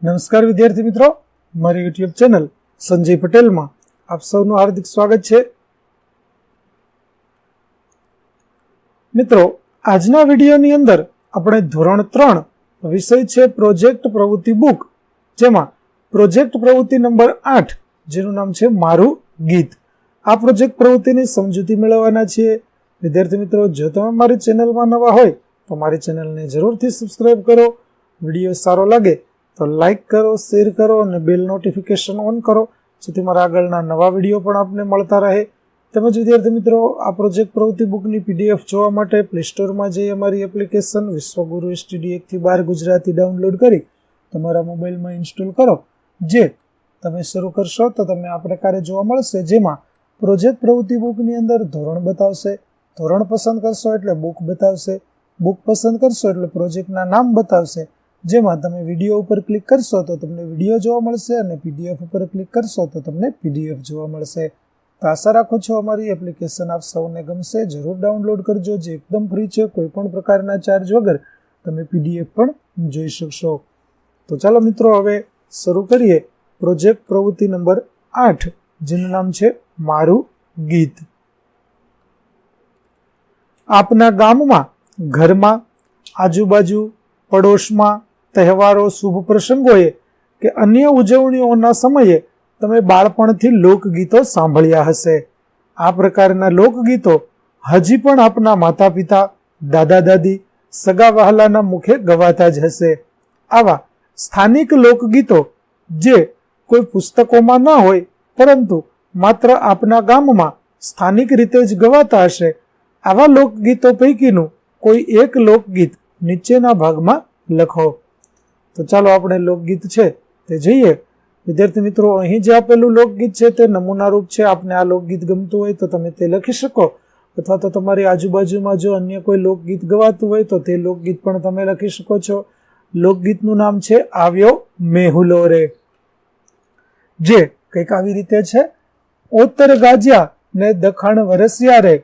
નમસ્કાર વિદ્યાર્થી મિત્રો, મારી યુટ્યુબ ચેનલ સંજય પટેલમાં આપ સૌનું હાર્દિક સ્વાગત છે. મિત્રો, આજના વિડીયોની અંદર આપણે ધોરણ 3 વિષય છે પ્રોજેક્ટ પ્રવૃત્તિ બુક, જેમાં પ્રોજેક્ટ પ્રવૃત્તિ નંબર 8 જેનું નામ છે મારું ગીત. આ પ્રોજેક્ટ પ્રવૃત્તિની સમજૂતી મેળવવાના છીએ. વિદ્યાર્થી મિત્રો, જો તમે મારી ચેનલમાં નવા હોય તો મારી ચેનલને જરૂરથી સબસ્ક્રાઇબ કરો. વિડીયો સારો લાગે તો લાઇક કરો, શેર કરો અને બેલ નોટિફિકેશન ઓન કરો, જેથી મારા આગળના નવા વિડીયો પણ આપને મળતા રહે. તેમજ વિદ્યાર્થી મિત્રો, આ પ્રોજેક્ટ પ્રવૃત્તિ બુકની PDF જોવા માટે પ્લે સ્ટોરમાં જઈ અમારી એપ્લિકેશન વિશ્વગુરુ STD 1 થી 12 ગુજરાતી ડાઉનલોડ કરી તમારા મોબાઈલમાં ઇન્સ્ટોલ કરો. જે તમે શરૂ કરશો તો તમને આ પ્રકારે જોવા મળશે, જેમાં પ્રોજેક્ટ પ્રવૃત્તિ બુકની અંદર ધોરણ બતાવશે, ધોરણ પસંદ કરશો એટલે બુક બતાવશે, બુક પસંદ કરશો એટલે પ્રોજેક્ટના નામ બતાવશે. જેમાં તમે વિડીયો ઉપર ક્લિક કરશો તો તમને વિડીયો જોવા મળશે અને PDF ઉપર ક્લિક કરશો તો તમને PDF જોવા મળશે. તો આશા રાખું છું અમારી એપ્લિકેશન આપ સૌને ગમશે. જરૂર ડાઉનલોડ કરજો, જે એકદમ ફ્રી છે. કોઈ પણ પ્રકારના ચાર્જ વગર તમે PDF પણ જોઈ શકશો. તો ચાલો મિત્રો, હવે શરૂ કરીએ પ્રોજેક્ટ પ્રવૃત્તિ નંબર 8, જેનું નામ છે મારું ગીત. આપના ગામમાં, ઘરમાં, આજુબાજુ, પડોશમાં તહેવારો, શુભ પ્રસંગોએ કે અન્ય ઉજવણીઓના સમયે તમે બાળપણથી લોકગીતો સાંભળ્યા હશે. આ પ્રકારના લોકગીતો હજી પણ આપના માતા પિતા, દાદા દાદી, સગા વહાલાના મુખે ગવાતા જ હશે. આવા સ્થાનિક લોકગીતો જે કોઈ પુસ્તકોમાં ન હોય, પરંતુ માત્ર આપના ગામમાં સ્થાનિક રીતે જ ગવાતા હશે, આવા લોકગીતો પૈકીનું કોઈ એક લોકગીત નીચેના ભાગમાં લખો. તો ચાલો આપણે લોકગીત છે તે જોઈએ. વિદ્યાર્થી મિત્રો, અહીં જે આપેલું લોકગીત છે તે નમૂના રૂપ છે. આપને આ લોકગીત ગમતું હોય તો તમે તે લખી શકો, અથવા તો તમારી આજુબાજુમાં જો અન્ય કોઈ લોકગીત ગવાતું હોય તો તે લોકગીત પણ તમે લખી શકો છો. લોકગીતનું નામ છે આવ્યો મેહુલો રે, જે કંઈક આવી રીતે છે. ઓતર ગાજ્યા ને દખણ વરસ્યા રે,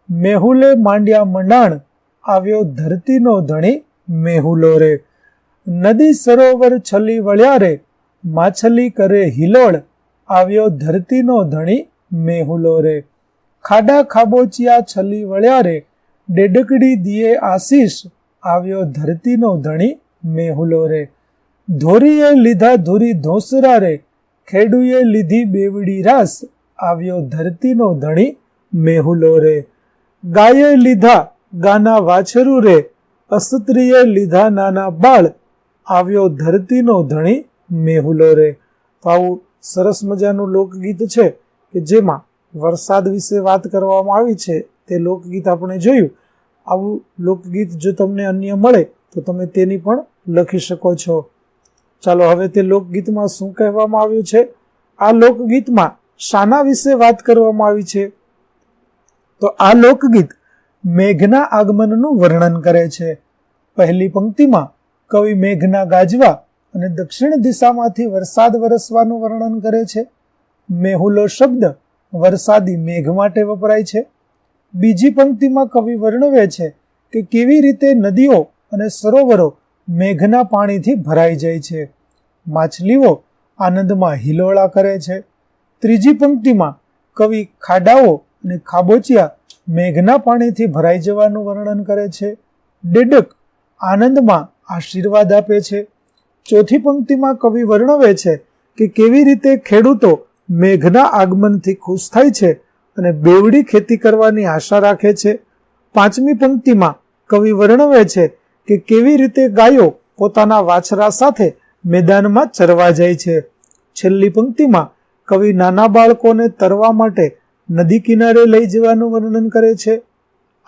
મેહુલે માંડ્યા મંડાણ, આવ્યો ધરતીનો ધણી મેહુલો રે. નદી સરોવર છલી વળ્યા રે, માછલી કરે હિલોળ, આવ્યો ધરતીનો ધણી મેહુલો રે. ખાડા ખાબોચિયા છલી વળ્યા રે, ડેડકડી દિયે આશીષ, આવ્યો ધરતીનો ધણી મેહુલો રે. ધોરીએ લીધા ધોરી ધોસરા રે, ખેડૂએ લીધી બેવડી રાસ, આવ્યો ધરતીનો ધણી મેહુલો રે. ગાયે લીધા ગાના વાછરું રે, અસ્ત્રીએ લીધા નાના બાળ, આવ્યો ધરતીનો ધણી મેહુલો રે. તો આવું સરસ મજાનું લોકગીત છે કે જેમાં વરસાદ વિશે વાત કરવામાં આવી છે. તે લોકગીત આપણે જોયું. આવું લોકગીત જો તમને અન્ય મળે તો તમે તેની પણ લખી શકો છો. ચાલો, હવે તે લોકગીતમાં શું કહેવામાં આવ્યું છે? આ લોકગીતમાં શાના વિશે વાત કરવામાં આવી છે? તો આ લોકગીત મેઘના આગમનનું વર્ણન કરે છે. પહેલી પંક્તિમાં કવિ મેઘના ગાજવા અને દક્ષિણ દિશામાંથી વરસાદ વરસવાનું વર્ણન કરે છે. મેહુલો શબ્દ વરસાદી મેઘ માટે વપરાય છે. બીજી પંક્તિમાં કવિ વર્ણવે છે કે કેવી રીતે નદીઓ અને સરોવરો મેઘના પાણીથી ભરાઈ જાય છે. માછલીઓ આનંદમાં હિલોળા કરે છે. ત્રીજી પંક્તિમાં કવિ ખાડાઓ અને ખાબોચિયા મેઘના પાણીથી ભરાઈ જવાનું વર્ણન કરે છે. ડેડક આનંદમાં આશીર્વાદ આપે છે. ચોથી પંક્તિમાં કવિ વર્ણવે છે કે કેવી રીતે ખેડૂતો મેઘના આગમનથી ખુશ થાય છે અને બેવડી ખેતી કરવાની આશા રાખે છે. પાંચમી પંક્તિમાં કવિ વર્ણવે છે કે કેવી રીતે ગાયો પોતાના વાછરા સાથે મેદાનમાં ચરવા જાય છે. છેલ્લી પંક્તિમાં કવિ નાના બાળકોને તરવા માટે નદી કિનારે લઈ જવાનું વર્ણન કરે છે.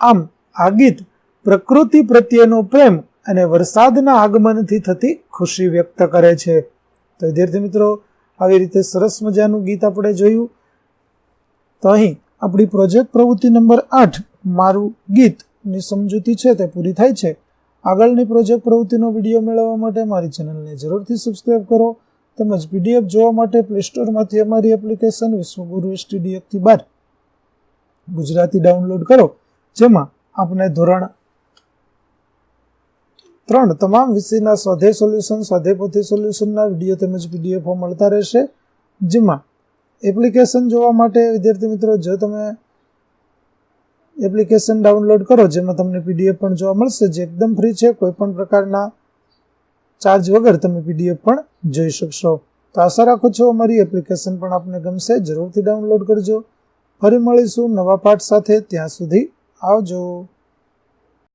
આમ આ ગીત પ્રકૃતિ પ્રત્યેનો પ્રેમ અને વરસાદના આગમનથી થતી ખુશી વ્યક્ત કરે છે. તો વિદ્યાર્થી મિત્રો, આવી રીતે સરસ મજાનું ગીત આપણે જોયું. તો અહીં આપણી પ્રોજેક્ટ પ્રવૃત્તિ નંબર 8 મારું ગીતની સમજૂતી છે તે પૂરી થાય છે. આગળની પ્રોજેક્ટ પ્રવૃત્તિનો વિડીયો મેળવવા માટે મારી ચેનલને જરૂરથી સબસ્ક્રાઇબ કરો. તેમજ PDF જોવા માટે પ્લે સ્ટોરમાંથી અમારી એપ્લિકેશન વિશ્વગુરુ STD 1 થી 12 ગુજરાતી ડાઉનલોડ કરો, જેમાં આપણે ધોરણ 3 તમામ વિષયના સ્વાધ્યાય સોલ્યુશન, સ્વાધ્યાય પોથી સોલ્યુશનના વિડીયો તેમજ પીડીએફો મળતા રહેશે, જેમાં એપ્લિકેશન જોવા માટે વિદ્યાર્થી મિત્રો જો તમે એપ્લિકેશન ડાઉનલોડ કરો જેમાં તમને પીડીએફ પણ જોવા મળશે, જે એકદમ ફ્રી છે, કોઈ પણ પ્રકારના ચાર્જ વગર તમે પીડીએફ પણ જોઈ શકશો. તો આશા રાખું છું અમારી એપ્લિકેશન પણ આપને ગમશે. જરૂરથી ડાઉનલોડ કરજો. ફરી મળીશું નવા પાઠ સાથે. ત્યાં સુધી આવજો.